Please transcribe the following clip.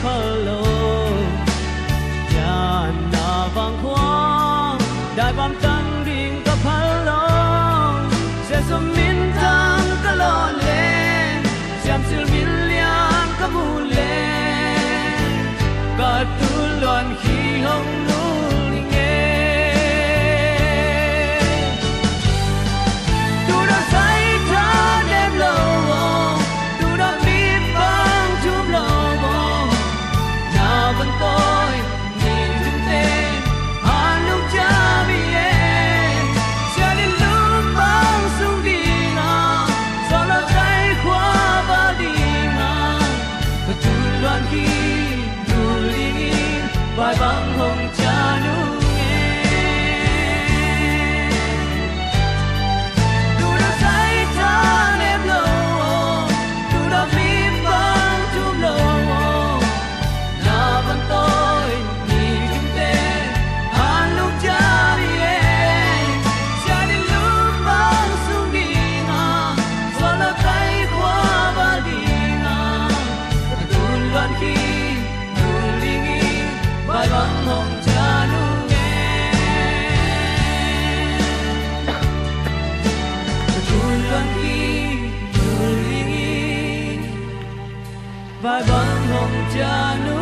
phơ lô nhà na vang khoang đại bom tăng đình có phơ lô sẽ giúp min thang có lo lên xem sự min liang có bu lên cả tu loạn khi hồng bài vang hồng cha nu nghe tu đã say ta ném lâu tu đã mím vang chum lâu là vẫn tôi nhìn chúng tên han lúc cha đi cha đi lúc vang sung đi nga gió là tay qua ba đi nga tu loạn khi bài vang hồng cha nu nghe tuôn loan khi tuôn linh bài vang hồng cha nu